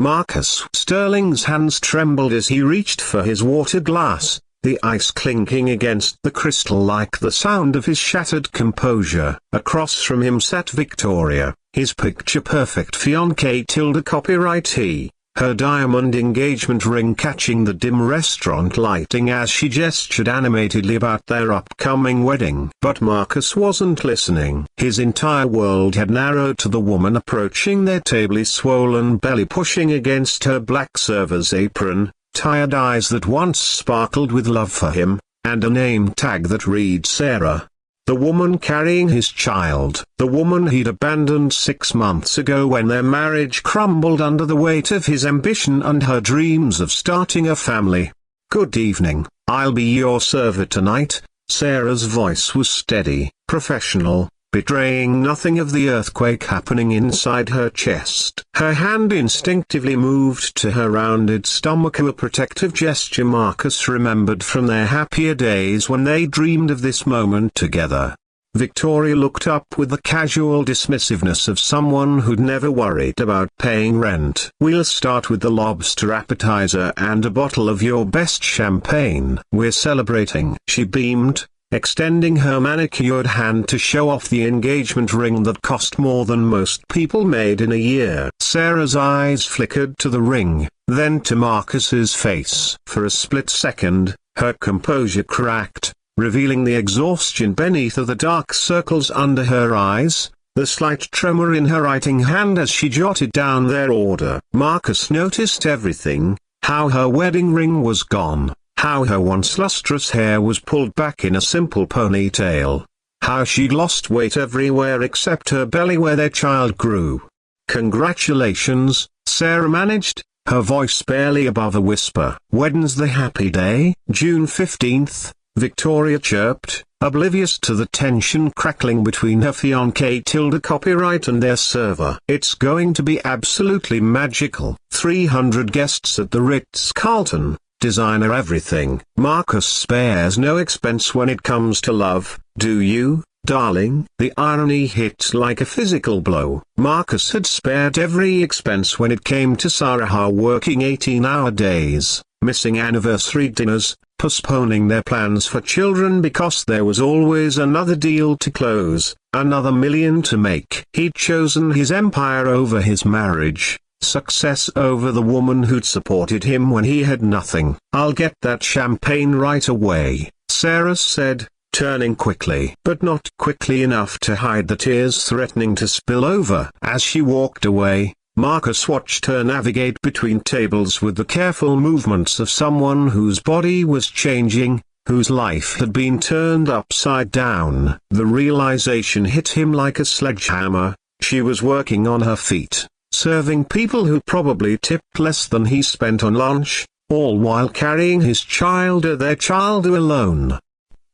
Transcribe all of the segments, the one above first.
Marcus. Sterling's hands trembled as he reached for his water glass, the ice clinking against the crystal like the sound of his shattered composure. Across from him sat Victoria, his picture-perfect fiancée copyrightee, her diamond engagement ring catching the dim restaurant lighting as she gestured animatedly about their upcoming wedding. But Marcus wasn't listening. His entire world had narrowed to the woman approaching their table, his swollen belly pushing against her black server's apron, tired eyes that once sparkled with love for him, and a name tag that read Sarah. The woman carrying his child. The woman he'd abandoned 6 months ago when their marriage crumbled under the weight of his ambition and her dreams of starting a family. "Good evening, I'll be your server tonight." Sarah's voice was steady, professional, betraying nothing of the earthquake happening inside her chest. Her hand instinctively moved to her rounded stomach, a protective gesture Marcus remembered from their happier days when they dreamed of this moment together. Victoria looked up with the casual dismissiveness of someone who'd never worried about paying rent. "We'll start with the lobster appetizer and a bottle of your best champagne. We're celebrating." She beamed, extending her manicured hand to show off the engagement ring that cost more than most people made in a year. Sarah's eyes flickered to the ring, then to Marcus's face. For a split second, her composure cracked, revealing the exhaustion beneath the dark circles under her eyes, the slight tremor in her writing hand as she jotted down their order. Marcus noticed everything: how her wedding ring was gone, how her once lustrous hair was pulled back in a simple ponytail, how she'd lost weight everywhere except her belly where their child grew. "Congratulations," Sarah managed, her voice barely above a whisper. "When's the happy day?" "June 15th, Victoria chirped, oblivious to the tension crackling between her fiancé copyright and their server. "It's going to be absolutely magical. 300 guests at the Ritz-Carlton. Designer everything." Marcus spares no expense when it comes to love, do you, darling? The irony hit like a physical blow. Marcus had spared every expense when it came to Sarah, working 18-hour days, missing anniversary dinners, postponing their plans for children because there was always another deal to close, another million to make. He'd chosen his empire over his marriage, success over the woman who'd supported him when he had nothing. "I'll get that champagne right away," Sarah said, turning quickly. But not quickly enough to hide the tears threatening to spill over. As she walked away, Marcus watched her navigate between tables with the careful movements of someone whose body was changing, whose life had been turned upside down. The realization hit him like a sledgehammer: she was working on her feet, serving people who probably tipped less than he spent on lunch, all while carrying his child, their child alone.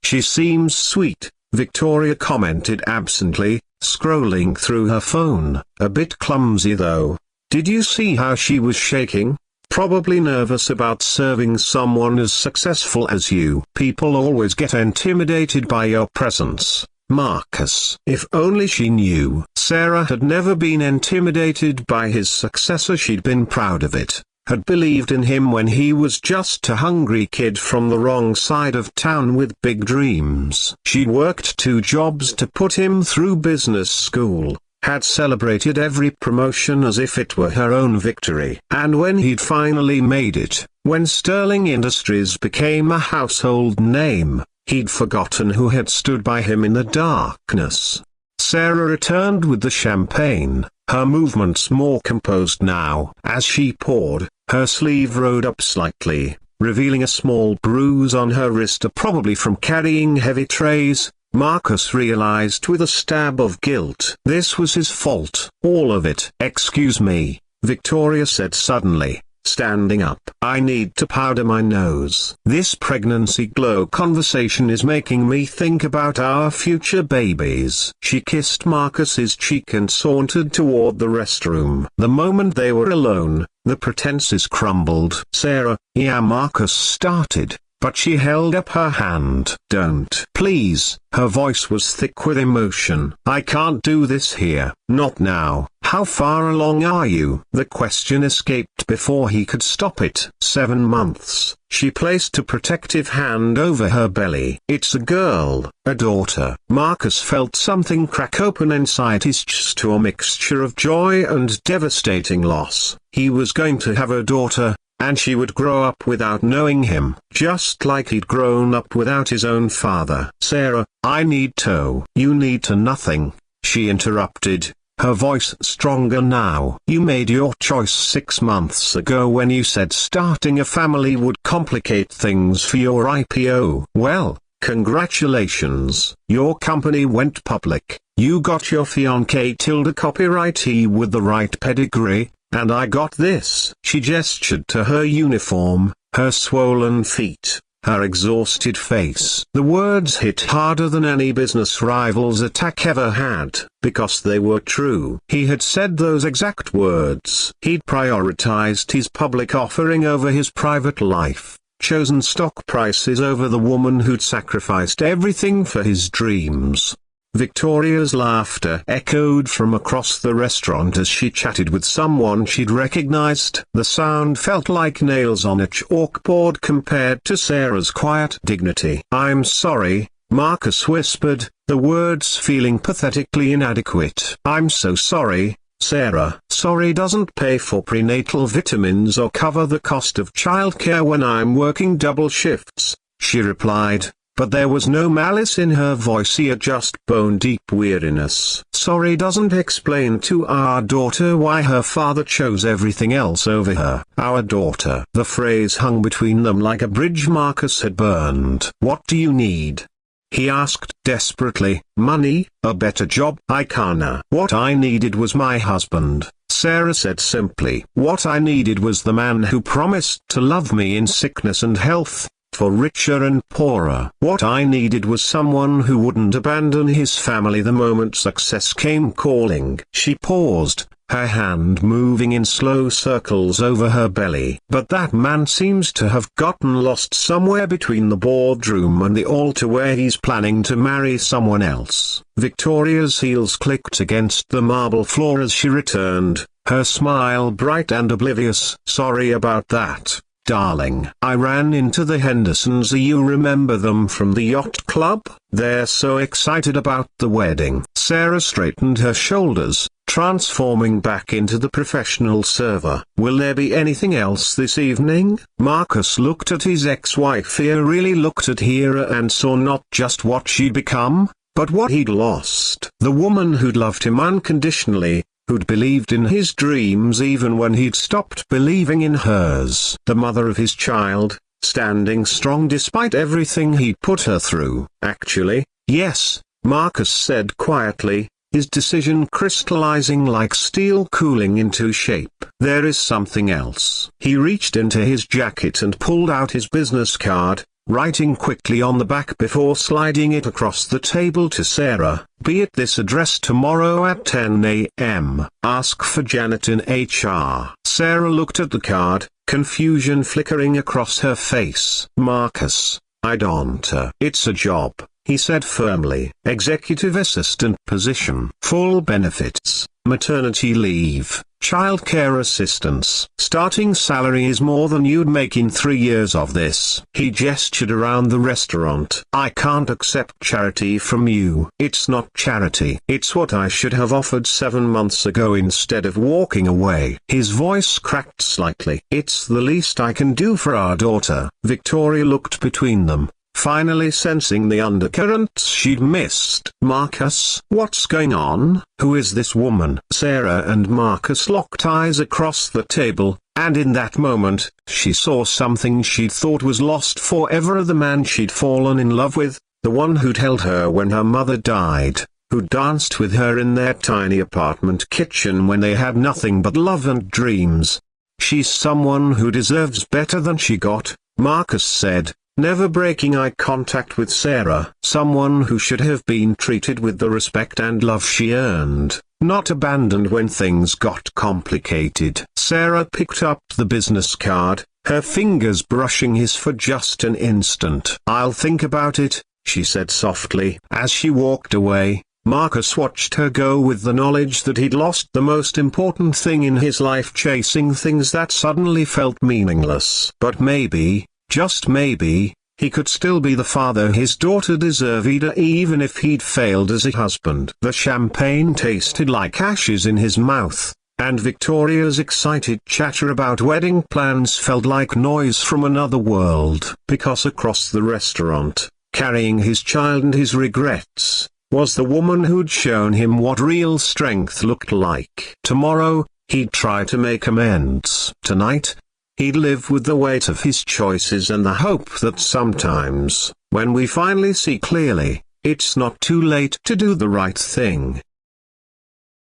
"She seems sweet," Victoria commented absently, scrolling through her phone. "A bit clumsy though. Did you see how she was shaking? Probably nervous about serving someone as successful as you." "People always get intimidated by your presence, Marcus." If only she knew. Sarah had never been intimidated by his success. She'd been proud of it, had believed in him when he was just a hungry kid from the wrong side of town with big dreams. She'd worked 2 jobs to put him through business school, had celebrated every promotion as if it were her own victory. And when he'd finally made it, when Sterling Industries became a household name, he'd forgotten who had stood by him in the darkness. Sarah returned with the champagne, her movements more composed now. As she poured, her sleeve rode up slightly, revealing a small bruise on her wrist, probably from carrying heavy trays. Marcus realized with a stab of guilt. This was his fault. All of it. "Excuse me," Victoria said suddenly, standing up. "I need to powder my nose. This pregnancy glow conversation is making me think about our future babies." She kissed Marcus's cheek and sauntered toward the restroom. The moment they were alone, the pretenses crumbled. "Sarah," "Yeah," Marcus started, but she held up her hand. "Don't. Please." Her voice was thick with emotion. "I can't do this here. Not now." "How far along are you?" The question escaped before he could stop it. 7 months. She placed a protective hand over her belly. "It's a girl, a daughter." Marcus felt something crack open inside his chest, to a mixture of joy and devastating loss. He was going to have a daughter, and she would grow up without knowing him, just like he'd grown up without his own father. "Sarah, I need to." "You need to nothing," she interrupted, her voice stronger now. "You made your choice 6 months ago when you said starting a family would complicate things for your IPO. Well, congratulations. Your company went public. You got your fiancé tilde copyrightee with the right pedigree, and I got this." She gestured to her uniform, her swollen feet, her exhausted face. The words hit harder than any business rival's attack ever had, because they were true. He had said those exact words. He'd prioritized his public offering over his private life, chosen stock prices over the woman who'd sacrificed everything for his dreams. Victoria's laughter echoed from across the restaurant as she chatted with someone she'd recognized. The sound felt like nails on a chalkboard compared to Sarah's quiet dignity. "I'm sorry," Marcus whispered, the words feeling pathetically inadequate. "I'm so sorry, Sarah." "Sorry doesn't pay for prenatal vitamins or cover the cost of childcare when I'm working double shifts," she replied. But there was no malice in her voice, just bone-deep weariness. "Sorry doesn't explain to our daughter why her father chose everything else over her." "Our daughter." The phrase hung between them like a bridge Marcus had burned. "What do you need?" he asked desperately. "Money, a better job." "I can't." "What I needed was my husband," Sarah said simply. "What I needed was the man who promised to love me in sickness and health, for richer and poorer. What I needed was someone who wouldn't abandon his family the moment success came calling." She paused, her hand moving in slow circles over her belly. "But that man seems to have gotten lost somewhere between the boardroom and the altar where he's planning to marry someone else." Victoria's heels clicked against the marble floor as she returned, her smile bright and oblivious. "Sorry about that, darling. I ran into the Hendersons. You remember them from the yacht club? They're so excited about the wedding." Sarah straightened her shoulders, transforming back into the professional server. "Will there be anything else this evening?" Marcus looked at his ex-wife. He really looked at her and saw not just what she'd become, but what he'd lost. The woman who'd loved him unconditionally, who'd believed in his dreams even when he'd stopped believing in hers. The mother of his child, standing strong despite everything he'd put her through. "Actually, yes," Marcus said quietly, his decision crystallizing like steel cooling into shape. "There is something else." He reached into his jacket and pulled out his business card, writing quickly on the back before sliding it across the table to Sarah. "Be at this address tomorrow at 10 a.m. Ask for Janet in HR." Sarah looked at the card, confusion flickering across her face. "Marcus, I don't." "It's a job," he said firmly. "Executive assistant position. Full benefits, maternity leave, childcare assistance. Starting salary is more than you'd make in 3 years of this." He gestured around the restaurant. "I can't accept charity from you." "It's not charity. It's what I should have offered 7 months ago instead of walking away." His voice cracked slightly. "It's the least I can do for our daughter." Victoria looked between them, finally sensing the undercurrents she'd missed. "Marcus, what's going on? Who is this woman?" Sarah and Marcus locked eyes across the table, and in that moment, she saw something she'd thought was lost forever. The man she'd fallen in love with, the one who'd held her when her mother died, who danced with her in their tiny apartment kitchen when they had nothing but love and dreams. "She's someone who deserves better than she got," Marcus said, never breaking eye contact with Sarah. "Someone who should have been treated with the respect and love she earned, not abandoned when things got complicated." Sarah picked up the business card, her fingers brushing his for just an instant. "I'll think about it," she said softly. As she walked away, Marcus watched her go with the knowledge that he'd lost the most important thing in his life, chasing things that suddenly felt meaningless. But maybe, just maybe, he could still be the father his daughter deserved, even if he'd failed as a husband. The champagne tasted like ashes in his mouth, and Victoria's excited chatter about wedding plans felt like noise from another world. Because across the restaurant, carrying his child and his regrets, was the woman who'd shown him what real strength looked like. Tomorrow, he'd try to make amends. Tonight, he'd live with the weight of his choices and the hope that sometimes, when we finally see clearly, it's not too late to do the right thing.